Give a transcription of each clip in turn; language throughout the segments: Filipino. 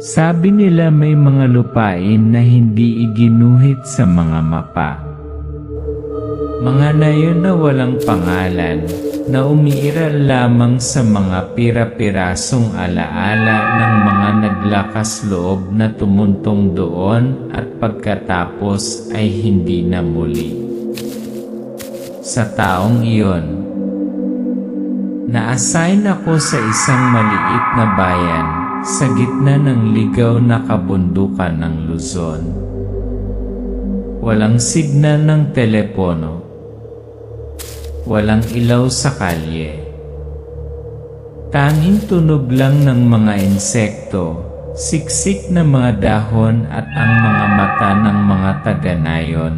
Sabi nila may mga lupain na hindi iginuhit sa mga mapa. Mga nayon na walang pangalan, na umiiral lamang sa mga pira-pirasong alaala ng mga naglakas loob na tumuntong doon at pagkatapos ay hindi na muli. Sa taong iyon, na-assign ako sa isang maliit na bayan sa gitna ng ligaw na kabundukan ng Luzon. Walang signal ng telepono. Walang ilaw sa kalye. Tanging tunog lang ng mga insekto, siksik na mga dahon at ang mga mata ng mga taga-nayon,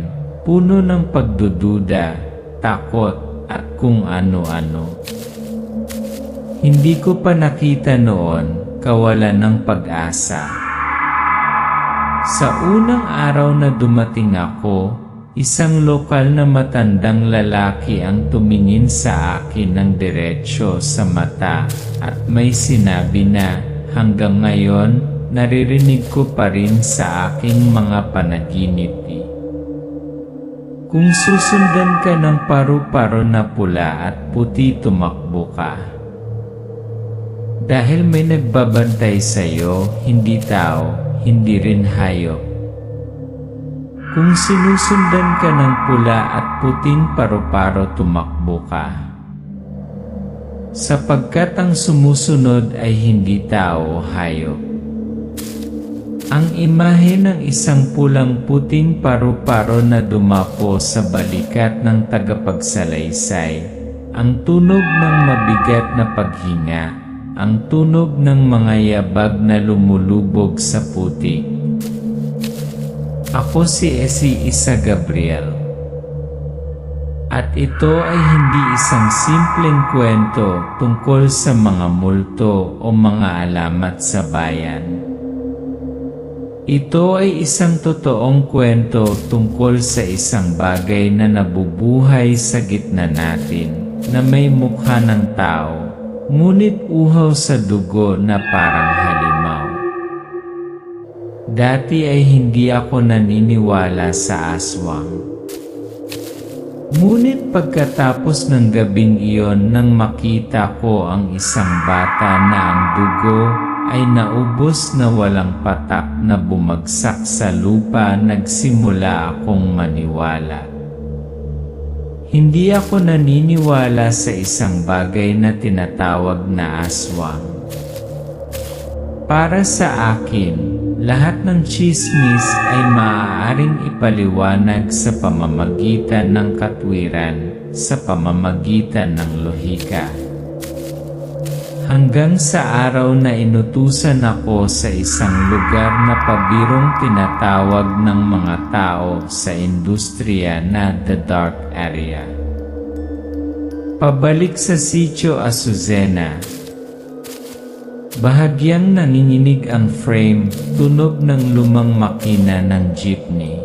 puno ng pagdududa, takot at kung ano-ano. Hindi ko pa nakita noon, kawalan ng pag-asa. Sa unang araw na dumating ako, isang lokal na matandang lalaki ang tumingin sa akin ng diretsyo sa mata at may sinabi na hanggang ngayon naririnig ko pa rin sa aking mga panaginip. Kung susundan ka ng paru-paro na pula at puti, tumakbo ka. Dahil may nagbabantay sa'yo, hindi tao, hindi rin hayop. Kung sinusundan ka ng pula at puting paru-paro, tumakbo ka. Sapagkat ang sumusunod ay hindi tao o hayop. Ang imahe ng isang pulang-puting paru-paro na dumapo sa balikat ng tagapagsalaysay, ang tunog ng mabigat na paghinga, ang tunog ng mga yabag na lumulubog sa putik. Ako si Isa Gabriel. At ito ay hindi isang simpleng kwento tungkol sa mga multo o mga alamat sa bayan. Ito ay isang totoong kwento tungkol sa isang bagay na nabubuhay sa gitna natin, na may mukha ng tao, ngunit uhaw sa dugo na parang halimaw. Dati ay hindi ako naniniwala sa aswang. Ngunit pagkatapos ng gabing iyon nang makita ko ang isang bata na ang dugo ay naubos na walang patak na bumagsak sa lupa, nagsimula akong maniwala. Hindi ako naniniwala sa isang bagay na tinatawag na aswang. Para sa akin, lahat ng tsismis ay maaaring ipaliwanag sa pamamagitan ng katwiran, sa pamamagitan ng lohika. Hanggang sa araw na inutusan ako sa isang lugar na pabirong tinatawag ng mga tao sa industriya na The Dark Area. Pabalik sa Sitio Azucena. Bahagyang nanginginig ang frame, tunog ng lumang makina ng jeepney.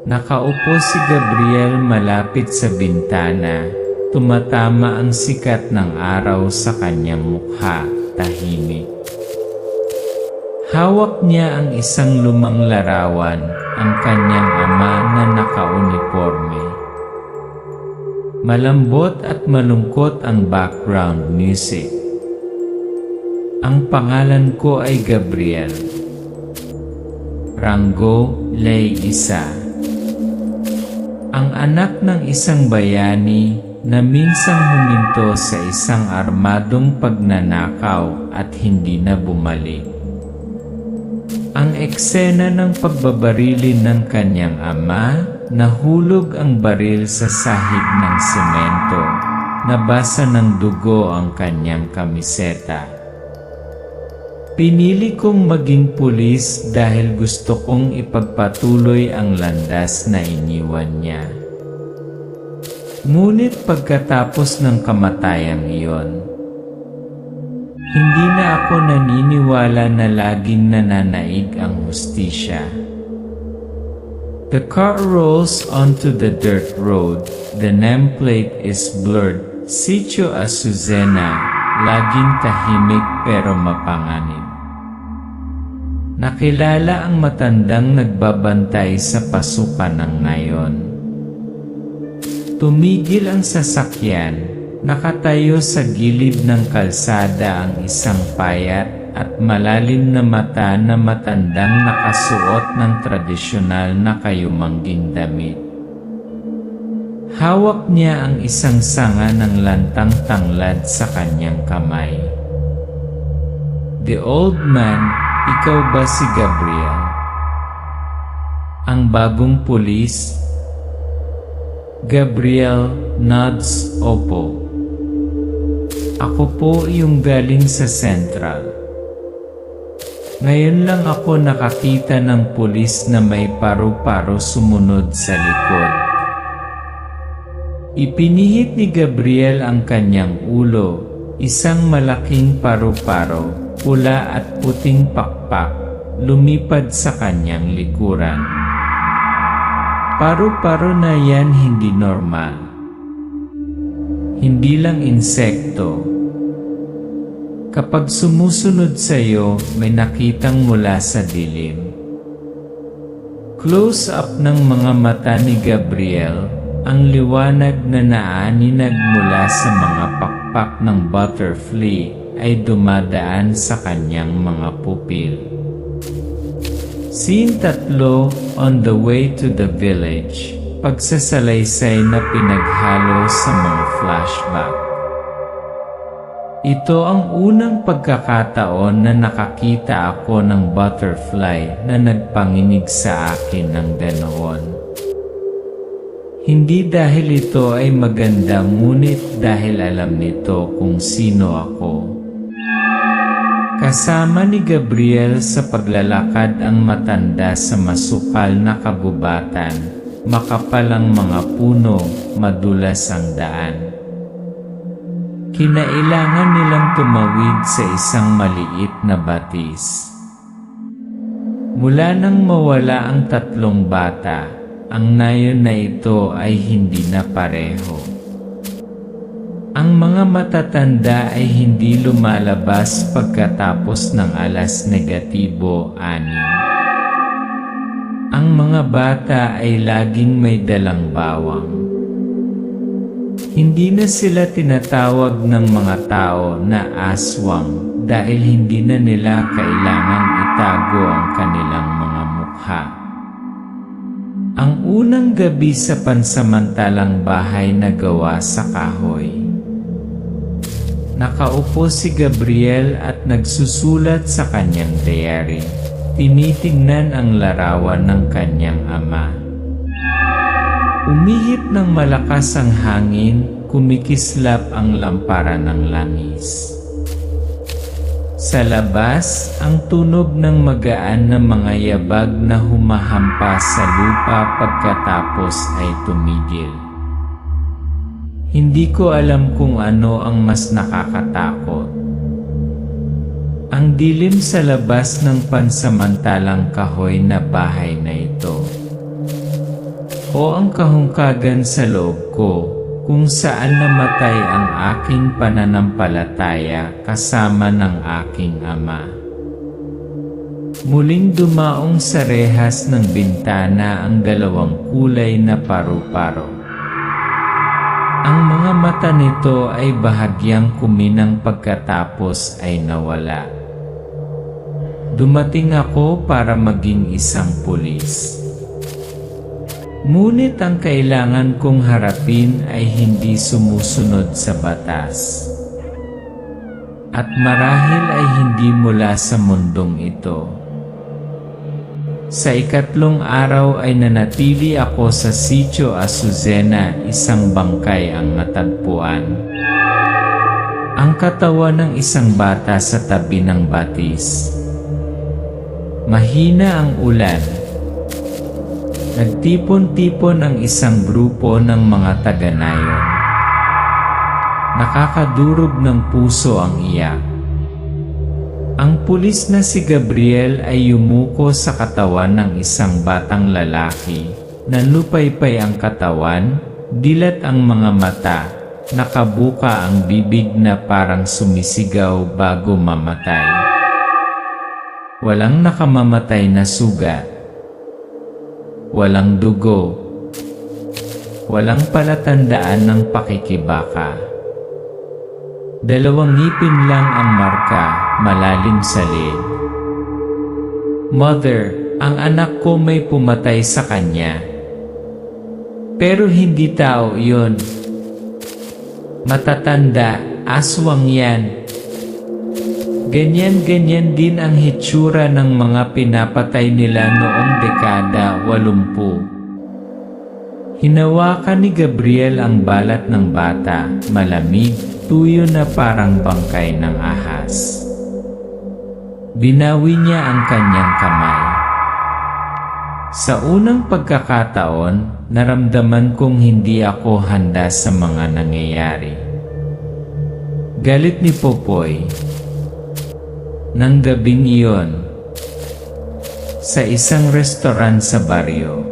Nakaupo si Gabriel malapit sa bintana, tumatama ang sikat ng araw sa kanyang mukha, tahimik. Hawak niya ang isang lumang larawan, ang kanyang ama na nakauniforme. Malambot at malungkot ang background music. Ang pangalan ko ay Gabriel. Rango Lay Isa. Ang anak ng isang bayani na minsang huminto sa isang armadong pagnanakaw at hindi na bumalik. Ang eksena ng pagbabarilin ng kanyang ama, nahulog ang baril sa sahig ng semento, nabasa ng dugo ang kanyang kamiseta. Pinili kong maging pulis dahil gusto kong ipagpatuloy ang landas na iniwan niya. Ngunit pagkatapos ng kamatayang iyon, hindi na ako naniniwala na laging nananaig ang hustisya. The car rolls onto the dirt road, the nameplate is blurred, Sitio Azucena, laging tahimik pero mapanganib. Nakilala ang matandang nagbabantay sa pasukan ng ngayon. Tumigil ang sasakyan, nakatayo sa gilid ng kalsada ang isang payat at malalim na mata na matandang nakasuot ng tradisyonal na kayumangging damit. Hawak niya ang isang sanga ng lantang tanglad sa kanyang kamay. The old man, ikaw ba si Gabriel? Ang bagong pulis? Gabriel nods, opo. Ako po yung galing sa Central. Ngayon lang ako nakakita ng pulis na may paru-paro sumunod sa likod. Ipinihit ni Gabriel ang kanyang ulo, isang malaking paru-paro, pula at puting pakpak, lumipad sa kanyang likuran. Paru-paro na yan hindi normal. Hindi lang insekto. Kapag sumusunod sa iyo, may nakitang mula sa dilim. Close-up ng mga mata ni Gabriel, ang liwanag na naaninag mula sa mga pakpak ng butterfly ay dumadaan sa kanyang mga pupil. Scene 3, On the Way to the Village, pagsasalaysay na pinaghalo sa mga flashback. Ito ang unang pagkakataon na nakakita ako ng butterfly na nagpanginig sa akin ng ganoon. Hindi dahil ito ay maganda, ngunit dahil alam nito kung sino ako. Kasama ni Gabriel sa paglalakad ang matanda sa masukal na kagubatan, makapal ang mga puno, madulas ang daan. Kinailangan nilang tumawid sa isang maliit na batis. Mula nang mawala ang tatlong bata, ang nayon na ito ay hindi na pareho. Ang mga matatanda ay hindi lumalabas pagkatapos ng alas negatibo 6. Ang mga bata ay laging may dalang bawang. Hindi na sila tinatawag ng mga tao na aswang dahil hindi na nila kailangang itago ang kanilang mga mukha. Ang unang gabi sa pansamantalang bahay na gawa sa kahoy. Nakaupo si Gabriel at nagsusulat sa kanyang diary. Tinitingnan ang larawan ng kanyang ama. Umihip ng malakas ang hangin, kumikislap ang lampara ng langis. Sa labas, ang tunog ng magaan na mga yabag na humahampas sa lupa pagkatapos ay tumigil. Hindi ko alam kung ano ang mas nakakatakot. Ang dilim sa labas ng pansamantalang kahoy na bahay na ito. O ang kahungkagan sa loob ko, kung saan namatay ang aking pananampalataya kasama ng aking ama. Muling dumaong sa rehas ng bintana ang dalawang kulay na paru-paro. Ang mga mata nito ay bahagyang kuminang pagkatapos ay nawala. Dumating ako para maging isang pulis. Ngunit ang kailangan kong harapin ay hindi sumusunod sa batas. At marahil ay hindi mula sa mundong ito. Sa ikatlong araw ay nanatili ako sa Sitio Azucena, isang bangkay ang natagpuan. Ang katawan ng isang bata sa tabi ng batis. Mahina ang ulan. Nagtipon-tipon ang isang grupo ng mga taga-nayon. Nakakadurog ng puso ang iyak. Ang pulis na si Gabriel ay yumuko sa katawan ng isang batang lalaki. Nanlupaypay ang katawan, dilat ang mga mata, Nakabuka ang bibig na parang sumisigaw bago mamatay. Walang nakamamatay na sugat. Walang dugo. Walang palatandaan ng pakikibaka. 2 ngipin lang ang marka, malalim sa leeg. Mother, ang anak ko may pumatay sa kanya. Pero hindi tao iyon. Matatanda, aswang yan. Ganyan-ganyan din ang hitsura ng mga pinapatay nila noong dekada 80. Hinawakan ni Gabriel ang balat ng bata, malamig, tuyo na parang bangkay ng ahas. Binawi niya ang kanyang kamay. Sa unang pagkakataon, naramdaman kong hindi ako handa sa mga nangyayari. Galit ni Popoy. Nang gabing iyon, sa isang restaurant sa baryo.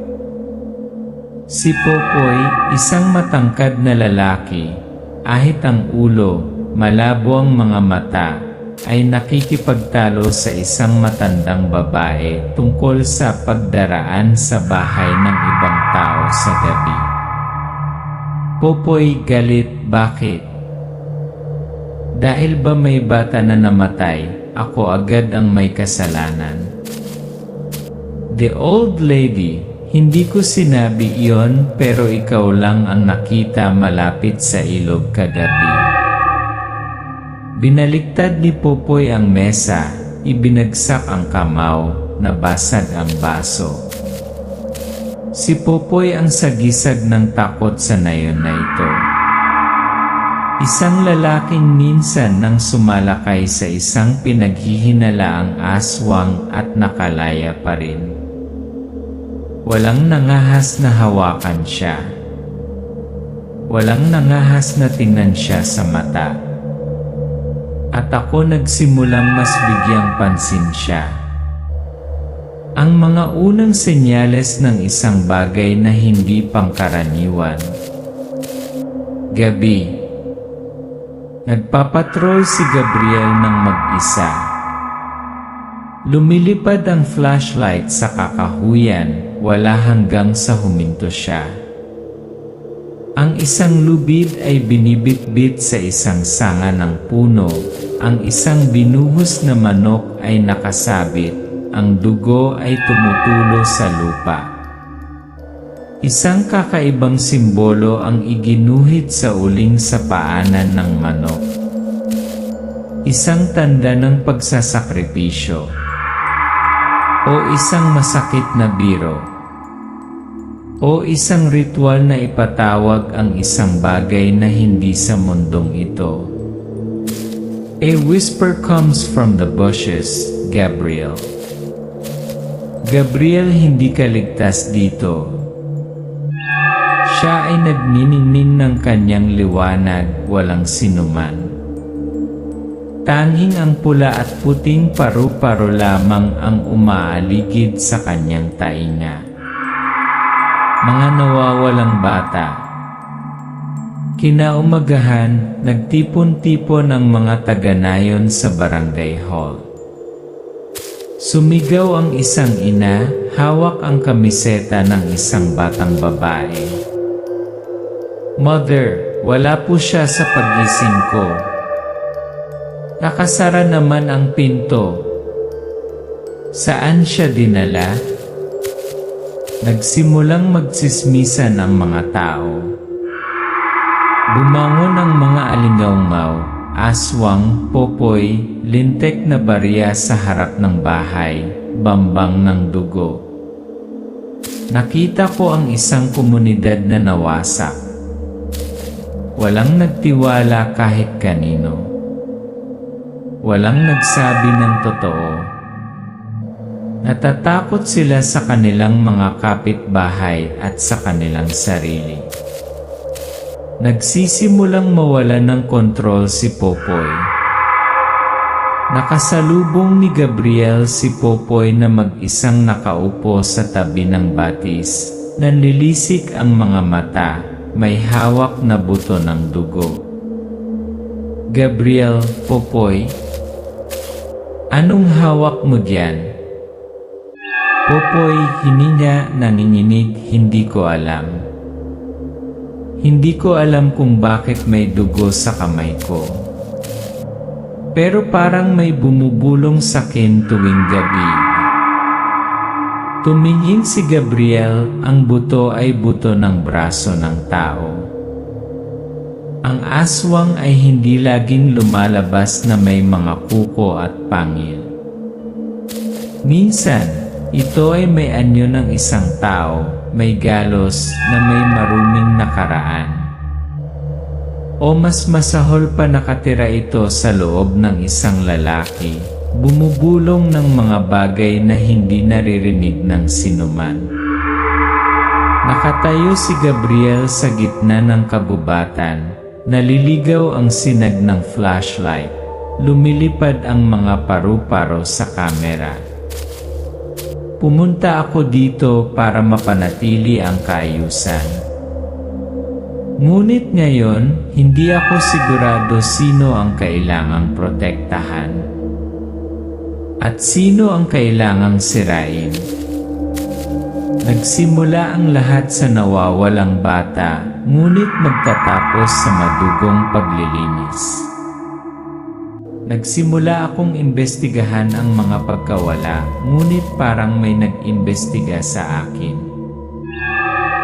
Si Popoy, isang matangkad na lalaki, ahit ang ulo, malabo ang mga mata, ay nakikipagtalo sa isang matandang babae tungkol sa pagdaraan sa bahay ng ibang tao sa gabi. Popoy galit, bakit? Dahil ba may bata na namatay, ako agad ang may kasalanan. The old lady, hindi ko sinabi iyon pero ikaw lang ang nakita malapit sa ilog kagabi. Binaliktad ni Popoy ang mesa, ibinagsak ang kamao, nabasag ang baso. Si Popoy ang sagisag ng takot sa nayon na ito. Isang lalaking minsan nang sumalakay sa isang pinaghihinalaang aswang at nakalaya pa rin. Walang nangahas na hawakan siya. Walang nangahas na tingnan siya sa mata. At ako nagsimulang mas bigyang pansin siya. Ang mga unang senyales ng isang bagay na hindi pangkaraniwan. Gabi. Nagpapatrol si Gabriel ng mag-isa. Lumilipad ang flashlight sa kakahuyan, wala hanggang sa huminto siya. Ang isang lubid ay binibitbit sa isang sanga ng puno, ang isang binuhos na manok ay nakasabit, ang dugo ay tumutulo sa lupa. Isang kakaibang simbolo ang iginuhit sa uling sa paanan ng manok. Isang tanda ng pagsasakripisyo. O isang masakit na biro. O isang ritual na ipatawag ang isang bagay na hindi sa mundong ito. A whisper comes from the bushes, Gabriel. Gabriel, hindi ka ligtas dito. Siya ay nagniningning ng kanyang liwanag, walang sinuman. Tanging ang pula at puting paru-paro lamang ang umaaligid sa kanyang tainga. Mga nawawalang bata. Kinaumagahan, nagtipon-tipon ang mga taga-nayon sa barangay hall. Sumigaw ang isang ina, hawak ang kamiseta ng isang batang babae. Mother, wala po siya sa pagising ko. Nakasara naman ang pinto. Saan siya dinala? Nagsimulang magsismisan ang mga tao. Bumangon ang mga alingaungaw, aswang, Popoy, lintek na barya sa harap ng bahay, bambang ng dugo. Nakita ko ang isang komunidad na nawasak. Walang nagtiwala kahit kanino. Walang nagsabi ng totoo. Natatakot sila sa kanilang mga kapitbahay at sa kanilang sarili. Nagsisimulang mawala ng kontrol si Popoy. Nakasalubong ni Gabriel si Popoy na mag-isang nakaupo sa tabi ng batis. Nanlilisik ang mga mata, may hawak na buto ng dugo. Gabriel, Popoy, anong hawak mo diyan? Popoy, hininga, nanginginig, hindi ko alam. Hindi ko alam kung bakit may dugo sa kamay ko. Pero parang may bumubulong sa akin tuwing gabi. Tumingin si Gabriel, ang buto ay buto ng braso ng tao. Ang aswang ay hindi laging lumalabas na may mga kuko at pangil. Minsan, ito ay may anyo ng isang tao, may galos na may maruming nakaraan. O mas masahol pa nakatira ito sa loob ng isang lalaki, bumubulong ng mga bagay na hindi naririnig ng sinuman. Nakatayo si Gabriel sa gitna ng kabubatan, naliligaw ang sinag ng flashlight, lumilipad ang mga paru-paro sa kamera. Pumunta ako dito para mapanatili ang kaayusan. Ngunit ngayon, hindi ako sigurado sino ang kailangang protektahan. At sino ang kailangang sirain. Nagsimula ang lahat sa nawawalang bata, ngunit magtatapos sa madugong paglilinis. Nagsimula akong imbestigahan ang mga pagkawala, ngunit parang may nag-imbestiga sa akin.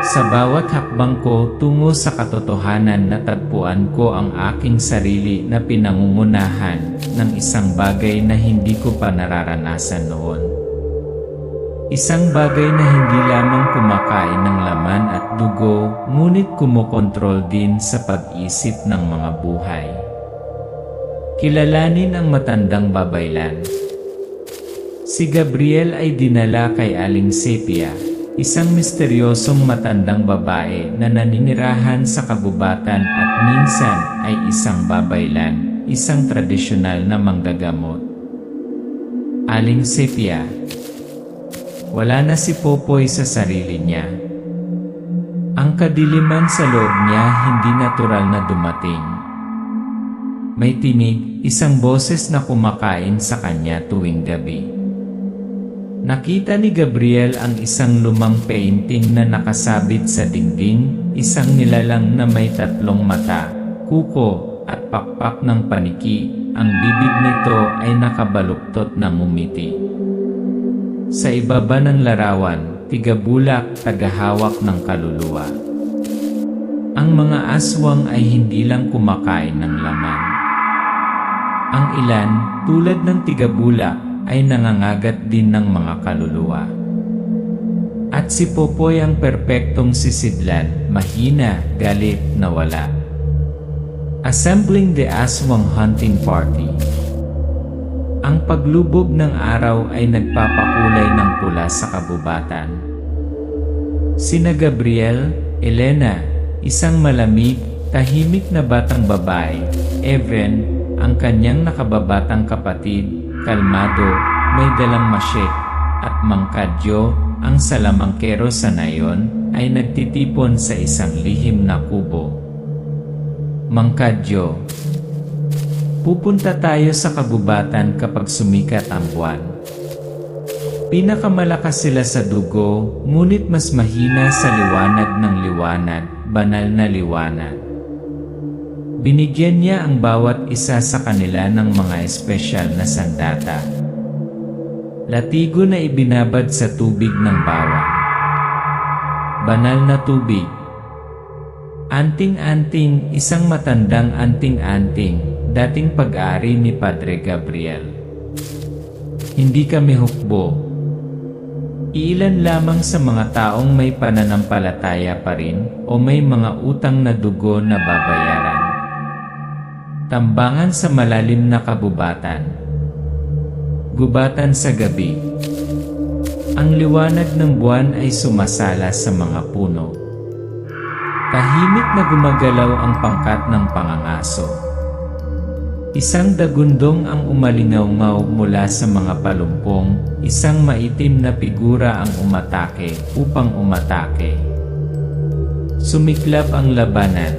Sa bawat hakbang ko tungo sa katotohanan, natagpuan ko ang aking sarili na pinangungunahan ng isang bagay na hindi ko pa nararanasan noon. Isang bagay na hindi lamang kumakain ng laman at dugo, ngunit kumokontrol din sa pag-isip ng mga buhay. Kilalanin ang matandang babaylan. Si Gabriel ay dinala kay Aling Sepia, isang misteryosong matandang babae na naninirahan sa kabubatan at minsan ay isang babaylan, isang tradisyonal na manggagamot. Aling Sepia. Wala na si Popoy sa sarili niya. Ang kadiliman sa loob niya hindi natural na dumating. May tinig, isang boses na kumakain sa kanya tuwing gabi. Nakita ni Gabriel ang isang lumang painting na nakasabit sa dingding, isang nilalang na may 3 mata, kuko, at pakpak ng paniki. Ang bibig nito ay nakabaluktot ng ngumiti. Sa ibaba ng larawan, tigabulak, tagahawak ng kaluluwa. Ang mga aswang ay hindi lang kumakain ng laman. Ang ilan, tulad ng tigabulak, ay nangangagat din ng mga kaluluwa. At si Popoy ang perpektong sisidlan, mahina, galit, nawala. Assembling the Aswang Hunting Party. Ang paglubog ng araw ay nagpapakulay ng pula sa kabubatan. Sina Gabriel, Elena, isang malamig, tahimik na batang babae, Evan, ang kanyang nakababatang kapatid, kalmado, may dalang masyet, at Mangkadyo, ang salamangkero sa nayon, ay nagtitipon sa isang lihim na kubo. Mangkadyo. Pupunta tayo sa kabubatan kapag sumikat ang buwan. Pinakamalakas sila sa dugo, ngunit mas mahina sa liwanag ng liwanag, banal na liwanag. Binigyan niya ang bawat isa sa kanila ng mga espesyal na sandata. Latigo na ibinabad sa tubig ng bawang. Banal na tubig. Anting-anting, isang matandang anting-anting, dating pag-ari ni Padre Gabriel. Hindi kami hukbo. Iilan lamang sa mga taong may pananampalataya pa rin o may mga utang na dugo na babayaran. Tambangan sa malalim na kabubatan. Gubatan sa gabi. Ang liwanag ng buwan ay sumasala sa mga puno. Tahimik na gumagalaw ang pangkat ng pangangaso. Isang dagundong ang umalingaw-ngaw mula sa mga palumpong, isang maitim na figura ang umatake upang umatake. Sumiklab ang labanan.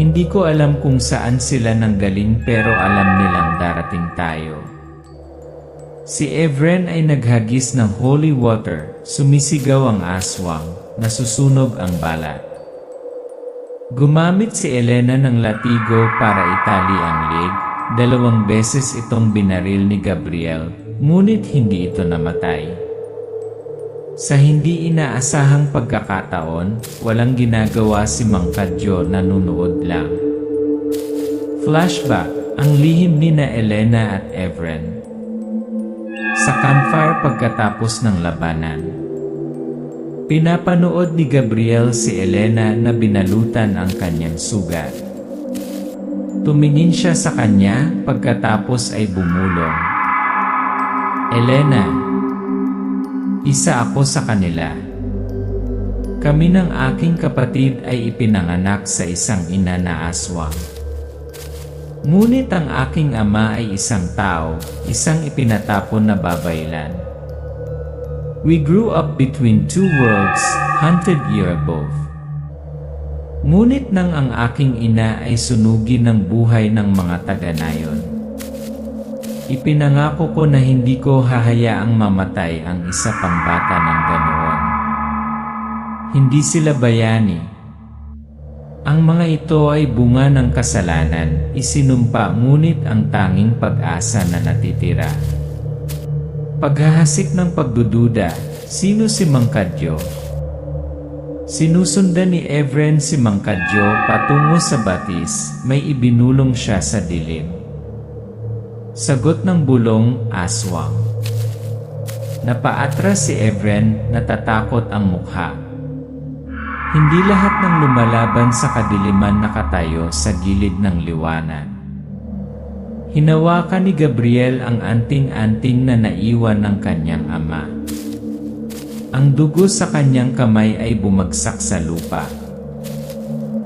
Hindi ko alam kung saan sila nanggaling pero alam nilang darating tayo. Si Evren ay naghagis ng holy water, sumisigaw ang aswang, nasusunog ang balat. Gumamit si Elena ng latigo para itali ang leg, 2 beses itong binaril ni Gabriel, ngunit hindi ito namatay. Sa hindi inaasahang pagkakataon, walang ginagawa si Mang Kadyo, nanunood lang. Flashback, ang lihim ni na Elena at Evren. Sa campfire pagkatapos ng labanan. Pinapanood ni Gabriel si Elena na binalutan ang kanyang sugat. Tumingin siya sa kanya pagkatapos ay bumulong. Elena, isa ako sa kanila. Kami ng aking kapatid ay ipinanganak sa isang ina na aswang. Ngunit ang aking ama ay isang tao, isang ipinatapon na babaylan. We grew up between 2 worlds, 100 years above. Ngunit nang ang aking ina ay sunugin ng buhay ng mga taga-nayon. Ipinangako ko na hindi ko hahayaang mamatay ang isa pang bata ng ganoon. Hindi sila bayani. Ang mga ito ay bunga ng kasalanan, isinumpa ngunit ang tanging pag-asa na natitira. Paghahasik ng pagdududa, sino si Mang Kadyo? Sinusundan ni Evren si Mang Kadyo patungo sa batis, may ibinulong siya sa dilim. Sagot ng bulong, aswang. Napaatras si Evren, natatakot ang mukha. Hindi lahat ng lumalaban sa kadiliman nakatayo sa gilid ng liwanag. Hinawakan ni Gabriel ang anting-anting na naiwan ng kanyang ama. Ang dugo sa kanyang kamay ay bumagsak sa lupa.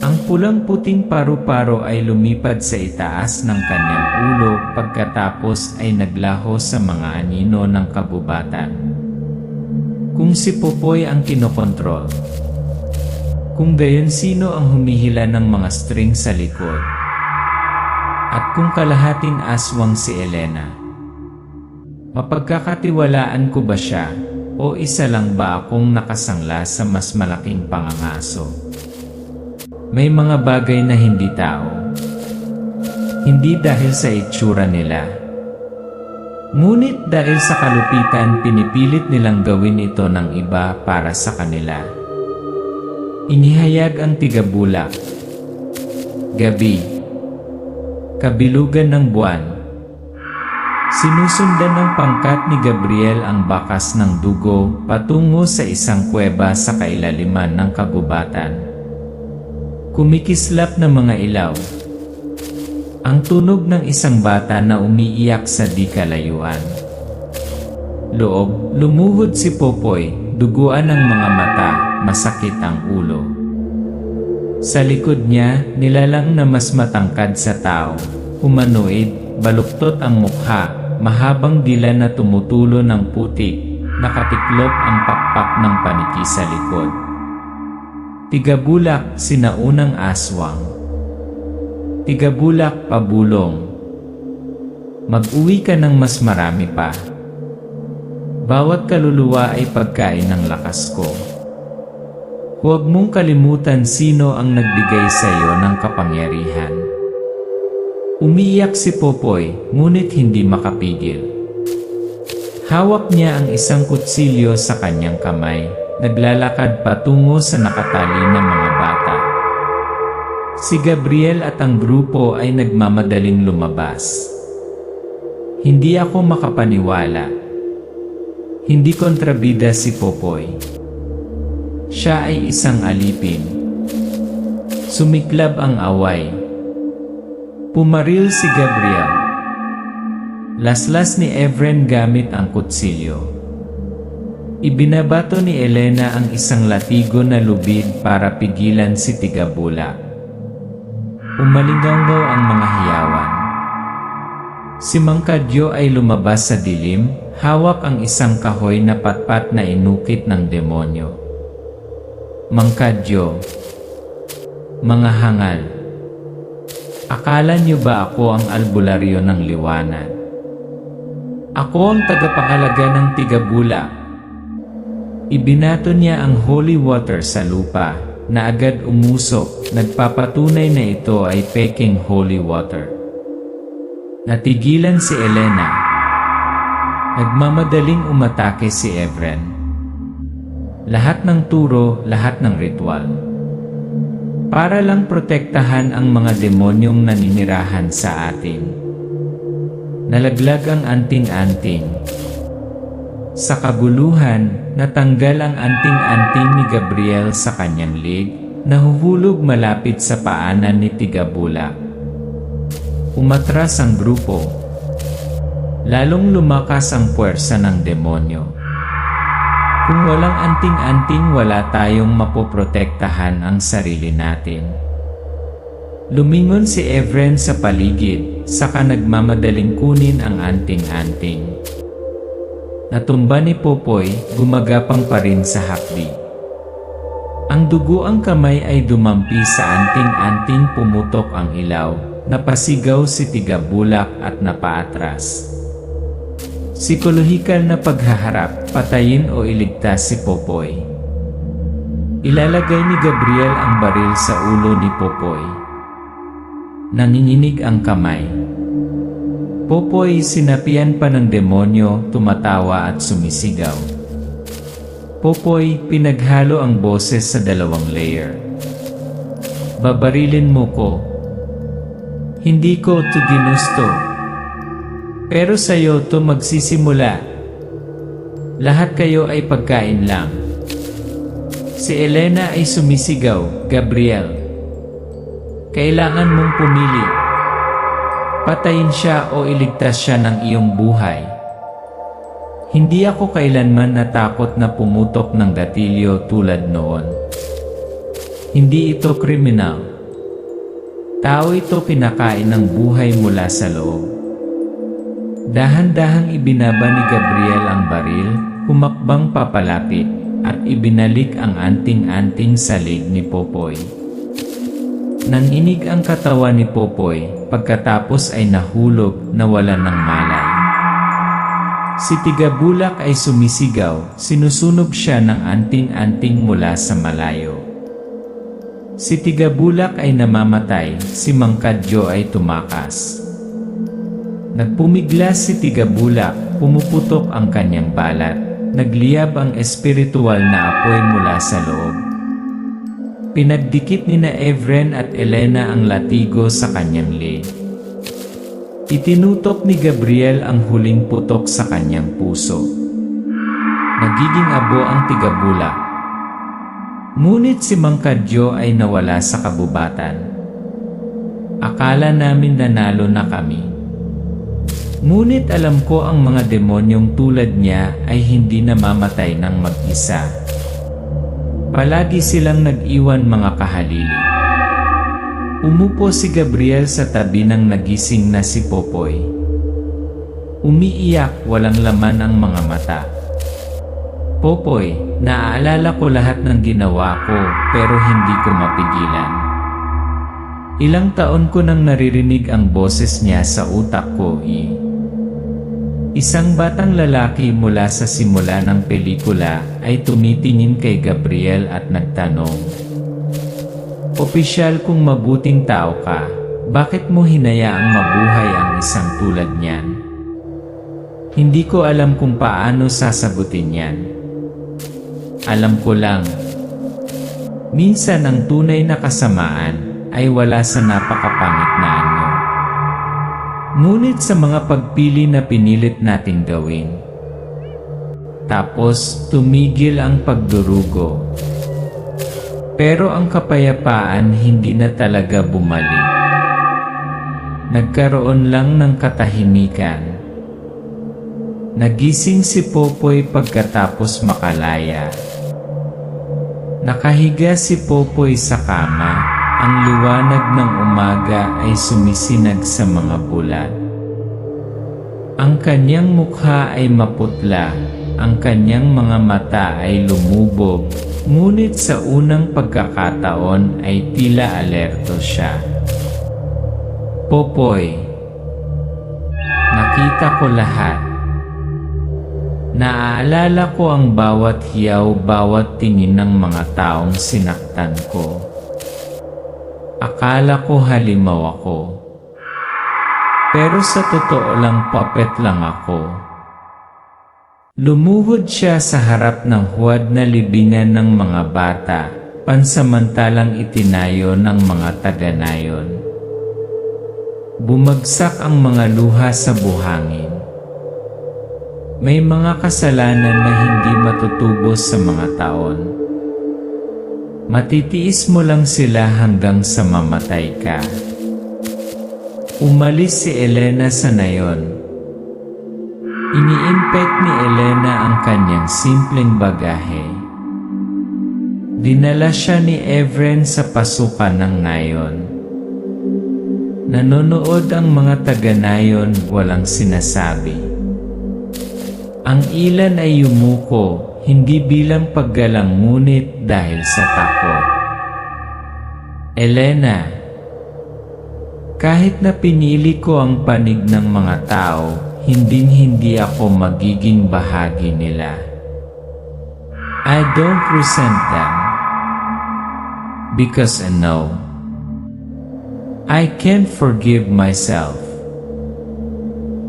Ang pulang-puting paru-paro ay lumipad sa itaas ng kanyang ulo pagkatapos ay naglaho sa mga anino ng kabubatan. Kung si Popoy ang kinokontrol. Kung gayon sino ang humihila ng mga string sa likod? At kung kalahating aswang si Elena? Mapagkakatiwalaan ko ba siya? O isa lang ba akong nakasangla sa mas malaking pangangaso? May mga bagay na hindi tao. Hindi dahil sa itsura nila. Ngunit dahil sa kalupitan pinipilit nilang gawin ito ng iba para sa kanila. Inihayag ang tigabulak. Gabi. Kabilugan ng buwan. Sinusundan ng pangkat ni Gabriel ang bakas ng dugo patungo sa isang kuweba sa kailaliman ng kagubatan. Kumikislap na mga ilaw. Ang tunog ng isang bata na umiiyak sa di kalayuan. Loob, lumuhod si Popoy, duguan ang mga mata. Masakit ang ulo. Sa likod niya, nilalang na mas matangkad sa tao, humanoid, baluktot ang mukha, mahabang dila na tumutulo ng putik, nakatiklop ang pakpak ng paniki sa likod. Tigabulak, sinaunang aswang. Tigabulak, pabulong. Mag-uwi ka ng mas marami pa. Bawat kaluluwa ay pagkain ng lakas ko. Huwag mong kalimutan sino ang nagbigay sa iyo ng kapangyarihan. Umiiyak si Popoy, ngunit hindi makapigil. Hawak niya ang isang kutsilyo sa kanyang kamay, naglalakad patungo sa nakatali na mga bata. Si Gabriel at ang grupo ay nagmamadaling lumabas. Hindi ako makapaniwala. Hindi kontrabida si Popoy. Siya ay isang alipin. Sumiklab ang away. Pumaril si Gabriel. Laslas ni Evren gamit ang kutsilyo. Ibinabato ni Elena ang isang latigo na lubid para pigilan si Tigabulak. Umalingaw ang mga hiyawan. Si Mang Kadyo ay lumabas sa dilim, hawak ang isang kahoy na patpat na inukit ng demonyo. Mangkadyo, mga hangal. Akala niyo ba ako ang albularyo ng liwanag? Ako ang tagapangalaga ng Tigabulak. Ibinato niya ang holy water sa lupa, na agad umusok, nagpapatunay na ito ay peking holy water. Natigilan si Elena. Nagmamadaling umatake si Evren. Lahat ng turo, lahat ng ritual. Para lang protektahan ang mga demonyong naninirahan sa atin. Nalaglag ang anting-anting. Sa kaguluhan, natanggal ang anting-anting ni Gabriel sa kanyang leg, nahuhulog malapit sa paanan ni Tigabulak. Umatras ang grupo. Lalong lumakas ang puwersa ng demonyo. Kung walang anting-anting, wala tayong mapoprotektahan ang sarili natin. Lumingon si Evren sa paligid, saka nagmamadaling kunin ang anting-anting. Natumba ni Popoy, gumagapang pa rin sa hapdi. Ang dugo ang kamay ay dumampi sa anting-anting, pumutok ang ilaw, napasigaw si Tigabulak at napaatras. Psikolohikal na paghaharap, patayin o iligtas si Popoy. Ilalagay ni Gabriel ang baril sa ulo ni Popoy. Nanginginig ang kamay. Popoy, sinapian pa ng demonyo, tumatawa at sumisigaw. Popoy, pinaghalo ang boses sa 2 layer. Babarilin mo ko. Hindi ko to ginusto. Pero sa'yo to magsisimula. Lahat kayo ay pagkain lang. Si Elena ay sumisigaw, Gabriel. Kailangan mong pumili. Patayin siya o iligtas siya ng iyong buhay. Hindi ako kailanman natakot na pumutok ng gatilyo tulad noon. Hindi ito kriminal. Tao ito, pinakain ng buhay mula sa loob. Dahan-dahang ibinaba ni Gabriel ang baril, humakbang papalapit, at ibinalik ang anting-anting sa leg ni Popoy. Nanginig ang katawan ni Popoy, pagkatapos ay nahulog, nawalan ng malay. Si Tigabulak ay sumisigaw, sinusunog siya ng anting-anting mula sa malayo. Si Tigabulak ay namamatay, si Mangkadyo ay tumakas. Nagpumiglas si Tigabulak, pumuputok ang kanyang balat, nagliyab ang espiritual na apoy mula sa loob. Pinagdikit ni na Evren at Elena ang latigo sa kanyang leg. Itinutok ni Gabriel ang huling putok sa kanyang puso. Nagiging abo ang Tigabulak. Ngunit si Mangkadyo ay nawala sa kabubatan. Akala namin nanalo na kami. Ngunit alam ko ang mga demonyong tulad niya ay hindi namamatay ng mag-isa. Palagi silang nag-iwan mga kahalili. Umupo si Gabriel sa tabi ng nagising na si Popoy. Umiiyak, walang laman ang mga mata. Popoy, naaalala ko lahat ng ginawa ko, pero hindi ko mapigilan. Ilang taon ko nang naririnig ang boses niya sa utak ko. Isang batang lalaki mula sa simula ng pelikula ay tumitingin kay Gabriel at nagtanong, "Opisyal, kung mabuting tao ka, bakit mo hinayaang mabuhay ang isang tulad niyan?" Hindi ko alam kung paano sasagutin yan. Alam ko lang, minsan ang tunay na kasamaan ay wala sa napakapangit na anyo. Ngunit sa mga pagpili na pinilit nating gawin. Tapos tumigil ang pagdurugo. Pero ang kapayapaan hindi na talaga bumalik. Nagkaroon lang ng katahimikan. Nagising si Popoy pagkatapos makalaya. Nakahiga si Popoy sa kama. Ang liwanag ng umaga ay sumisinag sa mga bulat. Ang kanyang mukha ay maputla, ang kanyang mga mata ay lumubog, ngunit sa unang pagkakataon ay tila alerto siya. Popoy, nakita ko lahat. Naaalala ko ang bawat hiyaw, bawat tingin ng mga taong sinaktan ko. Akala ko halimaw ako. Pero sa totoo lang, puppet lang ako. Lumuhod siya sa harap ng huwad na libingan ng mga bata, pansamantalang itinayo ng mga taga-nayon. Bumagsak ang mga luha sa buhangin. May mga kasalanan na hindi matutubos sa mga taon. Matitiis mo lang sila hanggang sa mamatay ka. Umalis si Elena sa nayon. Ini-inspect ni Elena ang kanyang simpleng bagahe. Dinala siya ni Evren sa pasukan ng nayon. Nanonood ang mga taga-nayon, walang sinasabi. Ang ilan ay yumuko, hindi bilang paggalang ngunit dahil sa takot. Elena, kahit na pinili ko ang panig ng mga tao, hindi ako magiging bahagi nila. I don't resent them. Because I know I can't forgive myself.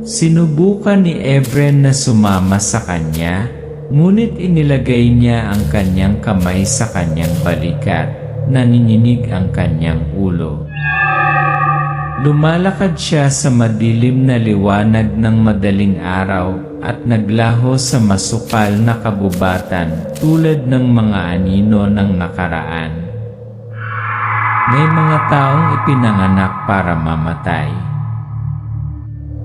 Sinubukan ni Evren na sumama sa kanya, ngunit inilagay niya ang kanyang kamay sa kanyang balikat, nanginginig ang kanyang ulo. Lumalakad siya sa madilim na liwanag ng madaling araw at naglaho sa masukal na kabubatan tulad ng mga anino ng nakaraan. May mga taong ipinanganak para mamatay.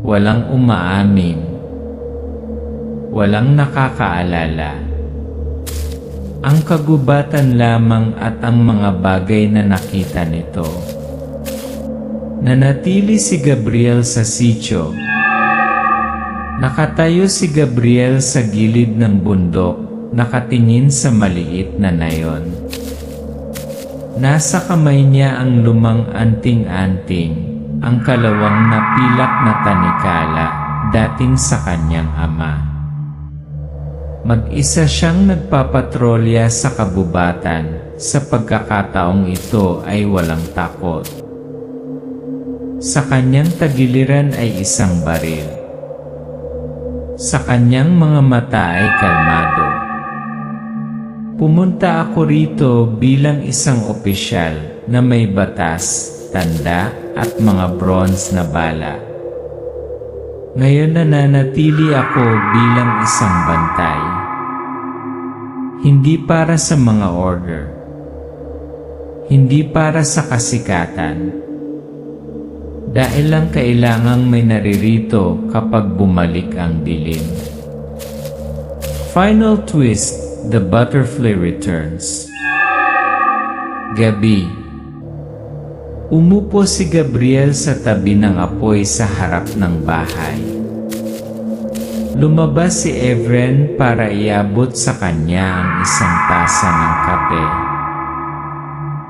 Walang umaamin. Walang nakakaalala. Ang kagubatan lamang at ang mga bagay na nakita nito. Nanatili si Gabriel sa sitio. Nakatayo si Gabriel sa gilid ng bundok, nakatingin sa maliit na nayon. Nasa kamay niya ang lumang anting-anting, ang kalawang na pilak na tanikala, dating sa kanyang ama. Mag-isa siyang nagpapatrolya sa kabubatan, sa pagkakataong ito ay walang takot. Sa kanyang tagiliran ay isang baril. Sa kanyang mga mata ay kalmado. Pumunta ako rito bilang isang opisyal na may batas, tanda, at mga bronze na bala. Ngayon nananatili ako bilang isang bantay. Hindi para sa mga order. Hindi para sa kasikatan. Dahil lang kailangang may naririto kapag bumalik ang dilim. Final twist, the butterfly returns. Gabi. Umupo si Gabriel sa tabi ng apoy sa harap ng bahay. Lumabas si Evren para iabot sa kanya ang isang tasa ng kape.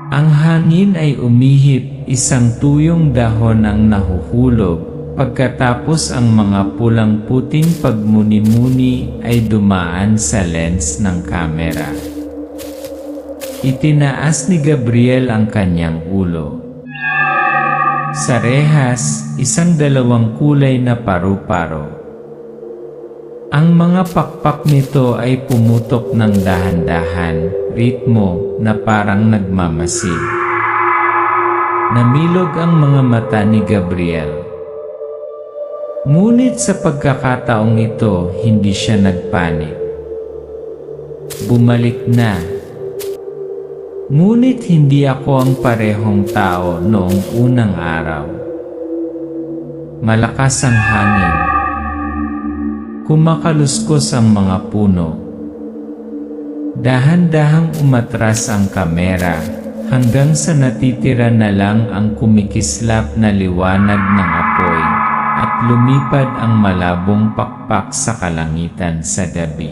Ang hangin ay umihip, isang tuyong dahon ang nahuhulog, pagkatapos ang mga pulang-puting pagmuni-muni ay dumaan sa lens ng kamera. Itinaas ni Gabriel ang kanyang ulo. Sa rehas, isang dalawang kulay na paru-paro. Ang mga pakpak nito ay pumutok ng dahan-dahan, ritmo na parang nagmamasid. Namilog ang mga mata ni Gabriel. Ngunit sa pagkakataong ito, hindi siya nagpanik. Bumalik na. Ngunit hindi ako ang parehong tao noong unang araw. Malakas ang hangin. Kumakaluskos ang mga puno. Dahan-dahang umatras ang kamera, hanggang sa natitira na lang ang kumikislap na liwanag ng apoy, at lumipad ang malabong pakpak sa kalangitan sa gabi.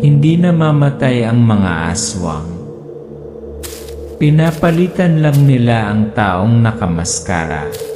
hindi namamatay ang mga aswang. Pinapalitan lang nila ang taong nakamaskara.